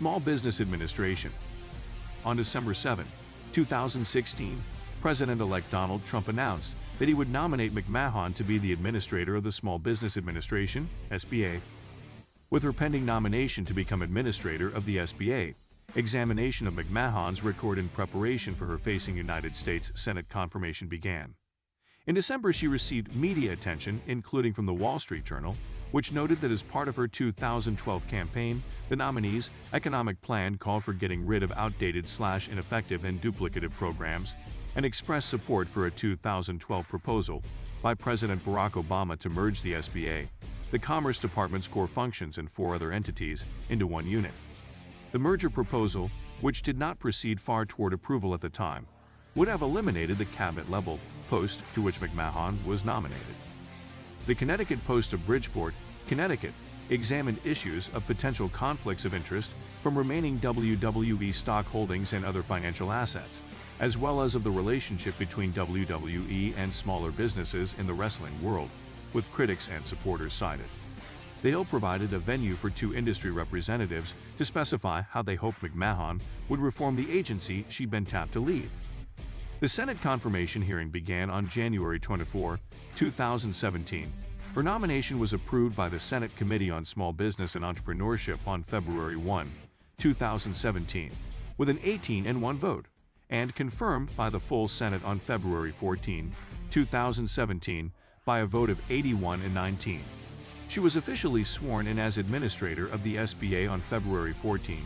Small Business Administration. On December 7, 2016, President-elect Donald Trump announced that he would nominate McMahon to be the administrator of the Small Business Administration, SBA. With her pending nomination to become administrator of the SBA, examination of McMahon's record in preparation for her facing United States Senate confirmation began. In December, she received media attention, including from the Wall Street Journal, which noted that as part of her 2012 campaign, the nominee's economic plan called for getting rid of outdated/ineffective and duplicative programs and expressed support for a 2012 proposal by President Barack Obama to merge the SBA, the Commerce Department's core functions and 4 other entities, into one unit. The merger proposal, which did not proceed far toward approval at the time, would have eliminated the cabinet-level post to which McMahon was nominated. The Connecticut Post of Bridgeport, Connecticut, examined issues of potential conflicts of interest from remaining WWE stock holdings and other financial assets, as well as of the relationship between WWE and smaller businesses in the wrestling world, with critics and supporters cited. The Hill provided a venue for 2 industry representatives to specify how they hoped McMahon would reform the agency she'd been tapped to lead. The Senate confirmation hearing began on January 24, 2017. Her nomination was approved by the Senate Committee on Small Business and Entrepreneurship on February 1, 2017, with an 18-1 vote, and confirmed by the full Senate on February 14, 2017, by a vote of 81-19. She was officially sworn in as administrator of the SBA on February 14,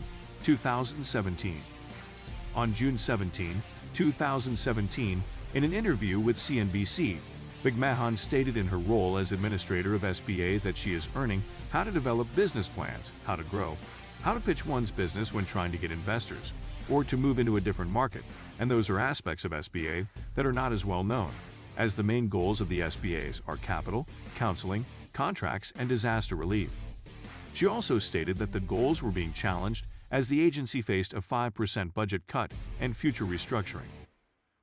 2017. On June 17, 2017, in an interview with CNBC, McMahon stated in her role as administrator of SBA that she is learning how to develop business plans, how to grow, how to pitch one's business when trying to get investors, or to move into a different market, and those are aspects of SBA that are not as well known, as the main goals of the SBAs are capital, counseling, contracts, and disaster relief. She also stated that the goals were being challenged as the agency faced a 5% budget cut and future restructuring.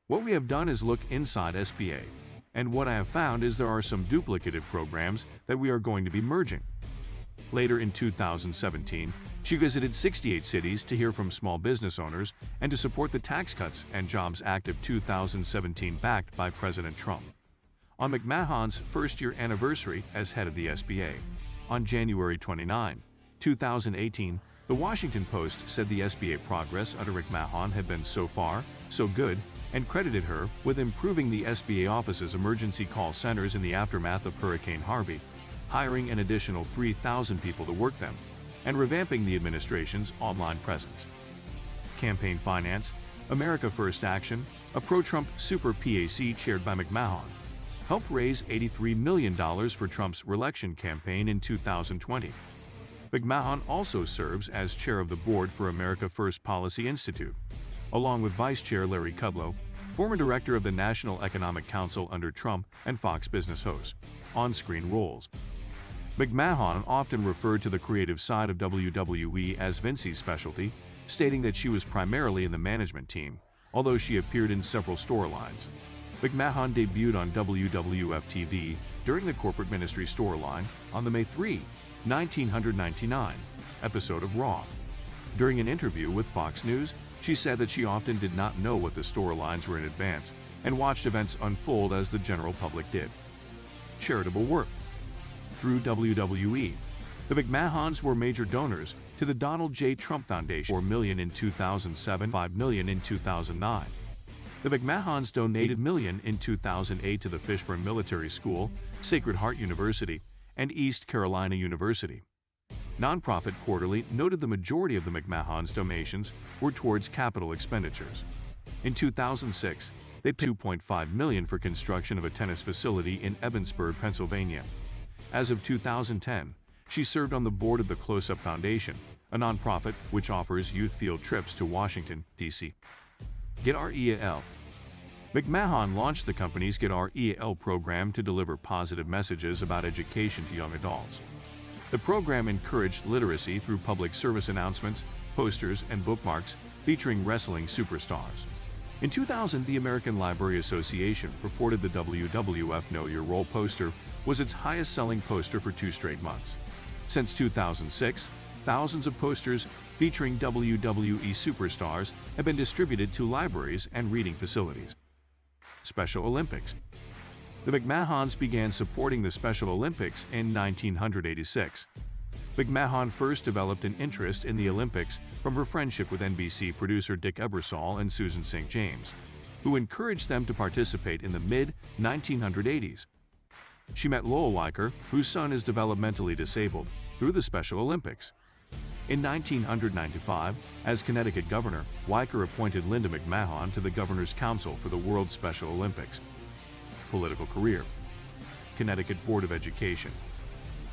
What we have done is look inside SBA, and what I have found is there are some duplicative programs that we are going to be merging. Later in 2017, she visited 68 cities to hear from small business owners and to support the Tax Cuts and Jobs Act of 2017 backed by President Trump. On McMahon's first-year anniversary as head of the SBA, on January 29, 2018, The Washington Post said the SBA progress under McMahon had been so far, so good, and credited her with improving the SBA office's emergency call centers in the aftermath of Hurricane Harvey, hiring an additional 3,000 people to work them, and revamping the administration's online presence. Campaign finance, America First Action, a pro-Trump super PAC chaired by McMahon, helped raise $83 million for Trump's re-election campaign in 2020. McMahon also serves as chair of the board for America First Policy Institute, along with Vice Chair Larry Kudlow, former director of the National Economic Council under Trump and Fox Business host, on-screen roles. McMahon often referred to the creative side of WWE as Vince's specialty, stating that she was primarily in the management team, although she appeared in several storylines. McMahon debuted on WWF TV during the Corporate Ministry storyline on the May 3, 1999 episode of Raw. During an interview with Fox News, she said that she often did not know what the storylines were in advance and watched events unfold as the general public did. Charitable work. Through WWE, the McMahons were major donors to the Donald J. Trump Foundation, $4 million in 2007, $5 million in 2009. The McMahons donated $1 million in 2008 to the Fishburne Military School, Sacred Heart University, and East Carolina University. Nonprofit Quarterly noted the majority of the McMahons' donations were towards capital expenditures. In 2006, they paid $2.5 million for construction of a tennis facility in Evansburg, Pennsylvania. As of 2010, she served on the board of the Close-Up Foundation, a nonprofit which offers youth field trips to Washington, D.C. Get Rell. McMahon launched the company's Get Rell program to deliver positive messages about education to young adults. The program encouraged literacy through public service announcements, posters, and bookmarks featuring wrestling superstars. In 2000, the American Library Association reported the WWF Know Your Role poster was its highest-selling poster for 2 straight months. Since 2006, thousands of posters featuring WWE superstars have been distributed to libraries and reading facilities. Special Olympics. The McMahons began supporting the Special Olympics in 1986. McMahon first developed an interest in the Olympics from her friendship with NBC producer Dick Ebersol and Susan St. James, who encouraged them to participate in the mid-1980s. She met Lowell Weicker, whose son is developmentally disabled, through the Special Olympics. In 1995, as Connecticut governor, Weicker appointed Linda McMahon to the Governor's Council for the World Special Olympics. Political career. Connecticut Board of Education.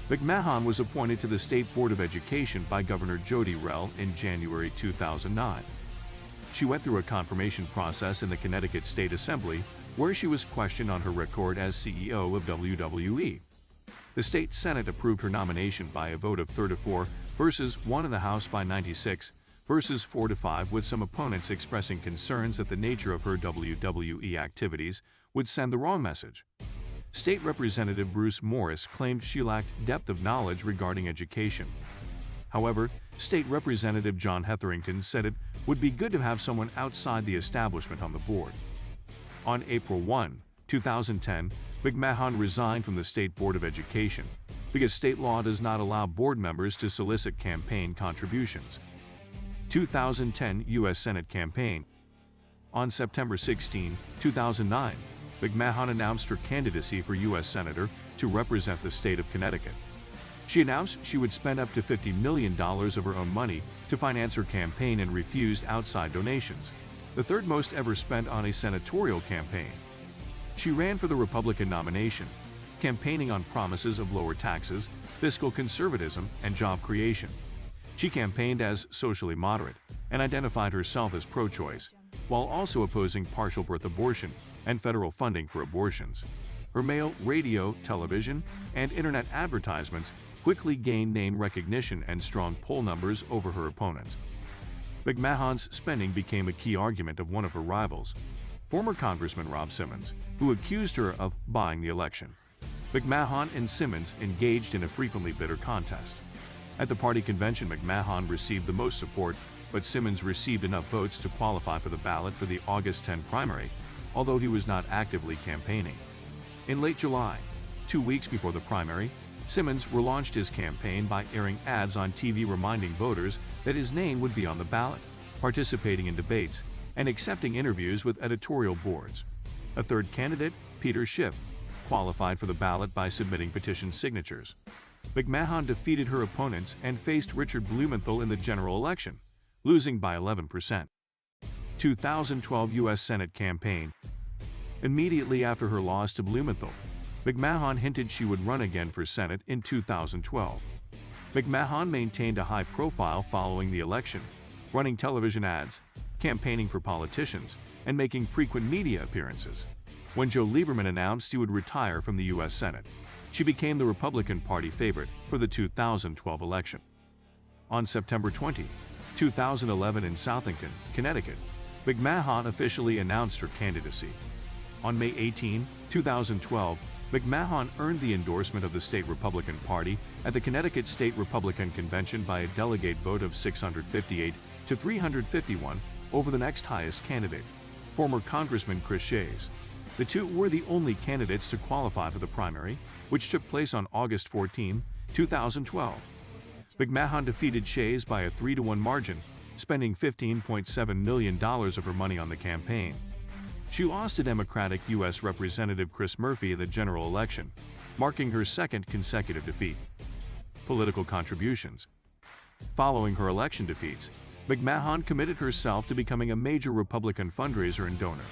McMahon was appointed to the State Board of Education by Governor Jodi Rell in January 2009. She went through a confirmation process in the Connecticut State Assembly, where she was questioned on her record as CEO of WWE. The state Senate approved her nomination by a vote of 3-4 versus 1 in the House by 96 versus 4-5, with some opponents expressing concerns that the nature of her WWE activities would send the wrong message. State Representative Bruce Morris claimed she lacked depth of knowledge regarding education. However, State Representative John Hetherington said it would be good to have someone outside the establishment on the board. On April 1, 2010, McMahon resigned from the State Board of Education because state law does not allow board members to solicit campaign contributions. 2010 U.S. Senate campaign. On September 16, 2009, McMahon announced her candidacy for U.S. Senator to represent the state of Connecticut. She announced she would spend up to $50 million of her own money to finance her campaign and refused outside donations, the third most ever spent on a senatorial campaign. She ran for the Republican nomination, campaigning on promises of lower taxes, fiscal conservatism, and job creation. She campaigned as socially moderate and identified herself as pro-choice, while also opposing partial birth abortion and federal funding for abortions. Her mail, radio, television, and internet advertisements quickly gained name recognition and strong poll numbers over her opponents. McMahon's spending became a key argument of one of her rivals, former Congressman Rob Simmons, who accused her of buying the election. McMahon and Simmons engaged in a frequently bitter contest. At the party convention, McMahon received the most support, but Simmons received enough votes to qualify for the ballot for the August 10 primary, although he was not actively campaigning. In late July, 2 weeks before the primary, Simmons relaunched his campaign by airing ads on TV reminding voters that his name would be on the ballot, participating in debates, and accepting interviews with editorial boards. A third candidate, Peter Schiff, qualified for the ballot by submitting petition signatures. McMahon defeated her opponents and faced Richard Blumenthal in the general election, losing by 11%. 2012 U.S. Senate campaign. Immediately after her loss to Blumenthal, McMahon hinted she would run again for Senate in 2012. McMahon maintained a high profile following the election, running television ads, campaigning for politicians, and making frequent media appearances. When Joe Lieberman announced he would retire from the U.S. Senate, she became the Republican Party favorite for the 2012 election. On September 20, 2011 in Southington, Connecticut, McMahon officially announced her candidacy. On May 18, 2012, McMahon earned the endorsement of the state Republican Party at the Connecticut State Republican Convention by a delegate vote of 658 to 351 over the next highest candidate, former Congressman Chris Shays. The two were the only candidates to qualify for the primary, which took place on August 14, 2012. McMahon defeated Shays by a 3-1 margin, spending $15.7 million of her money on the campaign. She lost to Democratic U.S. Representative Chris Murphy in the general election, marking her second consecutive defeat. Political contributions. Following her election defeats, McMahon committed herself to becoming a major Republican fundraiser and donor.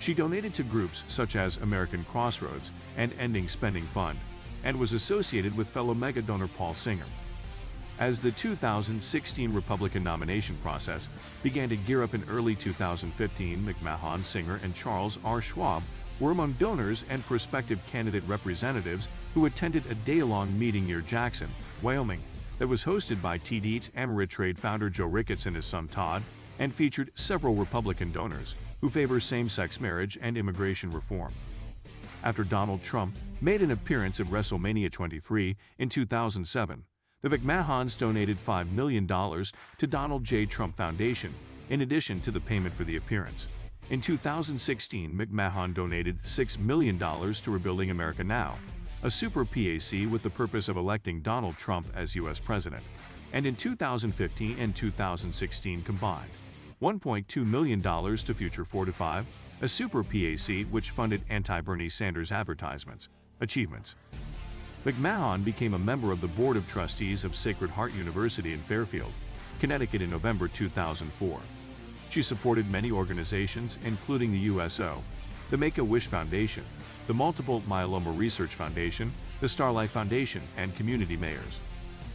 She donated to groups such as American Crossroads and Ending Spending Fund, and was associated with fellow mega donor Paul Singer. As the 2016 Republican nomination process began to gear up in early 2015, McMahon, Singer, and Charles R. Schwab were among donors and prospective candidate representatives who attended a day-long meeting near Jackson, Wyoming, that was hosted by TD's Ameritrade founder Joe Ricketts and his son Todd, and featured several Republican donors who favor same-sex marriage and immigration reform. After Donald Trump made an appearance at WrestleMania 23 in 2007, The McMahons donated $5 million to Donald J. Trump Foundation, in addition to the payment for the appearance. In 2016, McMahon donated $6 million to Rebuilding America Now, a super PAC with the purpose of electing Donald Trump as U.S. President. And in 2015 and 2016 combined, $1.2 million to Future 45, a super PAC which funded anti-Bernie Sanders advertisements. Achievements. McMahon became a member of the Board of Trustees of Sacred Heart University in Fairfield, Connecticut in November 2004. She supported many organizations, including the USO, the Make-A-Wish Foundation, the Multiple Myeloma Research Foundation, the Starlight Foundation, and Community Mayors.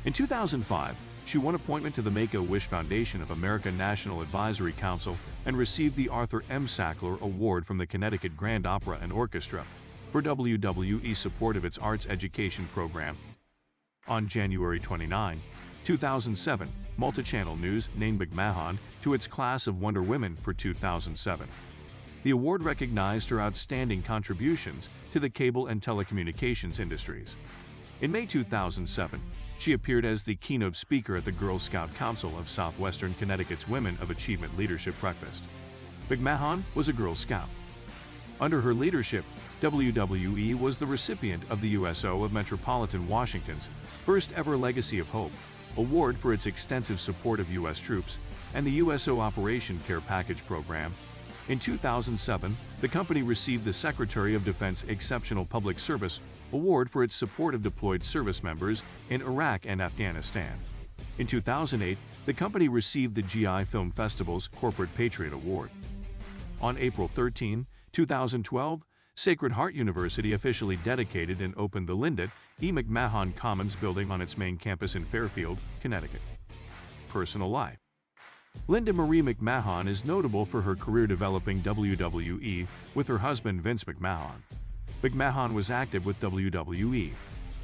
In 2005, she won appointment to the Make-A-Wish Foundation of America National Advisory Council and received the Arthur M. Sackler Award from the Connecticut Grand Opera and Orchestra for WWE support of its arts education program. On January 29, 2007, Multichannel News named McMahon to its class of Wonder Women for 2007. The award recognized her outstanding contributions to the cable and telecommunications industries. In May 2007, she appeared as the keynote speaker at the Girl Scout Council of Southwestern Connecticut's Women of Achievement Leadership Breakfast. McMahon was a Girl Scout. Under her leadership, WWE was the recipient of the USO of Metropolitan Washington's first ever Legacy of Hope award for its extensive support of U.S. troops and the USO Operation Care Package program. In 2007, the company received the Secretary of Defense Exceptional Public Service Award for its support of deployed service members in Iraq and Afghanistan. In 2008, the company received the GI Film Festival's Corporate Patriot Award. On April 13, 2012, Sacred Heart University officially dedicated and opened the Linda E. McMahon Commons building on its main campus in Fairfield, Connecticut. Personal life. Linda Marie McMahon is notable for her career developing WWE with her husband Vince McMahon. McMahon was active with WWE,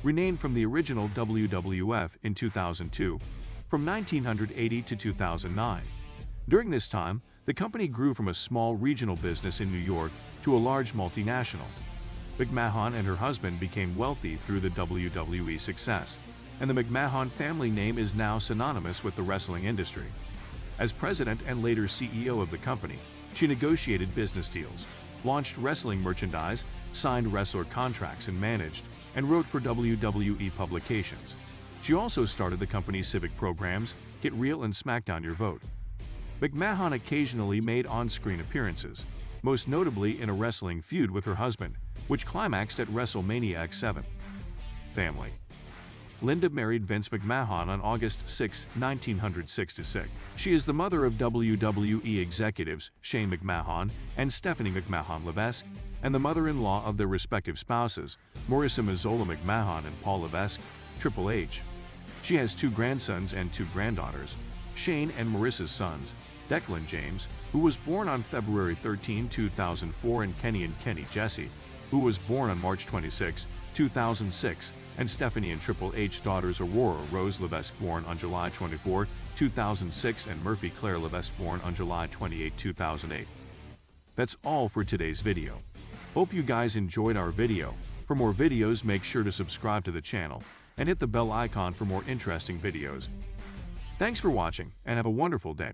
renamed from the original WWF in 2002, from 1980 to 2009. During this time, the company grew from a small regional business in New York to a large multinational. McMahon and her husband became wealthy through the WWE success, and the McMahon family name is now synonymous with the wrestling industry. As president and later CEO of the company, she negotiated business deals, launched wrestling merchandise, signed wrestler contracts and managed, and wrote for WWE publications. She also started the company's civic programs, Get Real and SmackDown Your Vote. McMahon occasionally made on-screen appearances, most notably in a wrestling feud with her husband, which climaxed at WrestleMania X7. Family. Linda married Vince McMahon on August 6, 1966. She is the mother of WWE executives Shane McMahon and Stephanie McMahon Levesque, and the mother-in-law of their respective spouses, Marissa Mazzola McMahon and Paul Levesque, Triple H. She has 2 grandsons and 2 granddaughters, Shane and Marissa's sons, Declan James, who was born on February 13, 2004, and Kenny Jesse, who was born on March 26, 2006, and Stephanie and Triple H daughters Aurora Rose Levesque, born on July 24, 2006, and Murphy Claire Levesque, born on July 28, 2008. That's all for today's video. Hope you guys enjoyed our video. For more videos, make sure to subscribe to the channel and hit the bell icon for more interesting videos. Thanks for watching and have a wonderful day.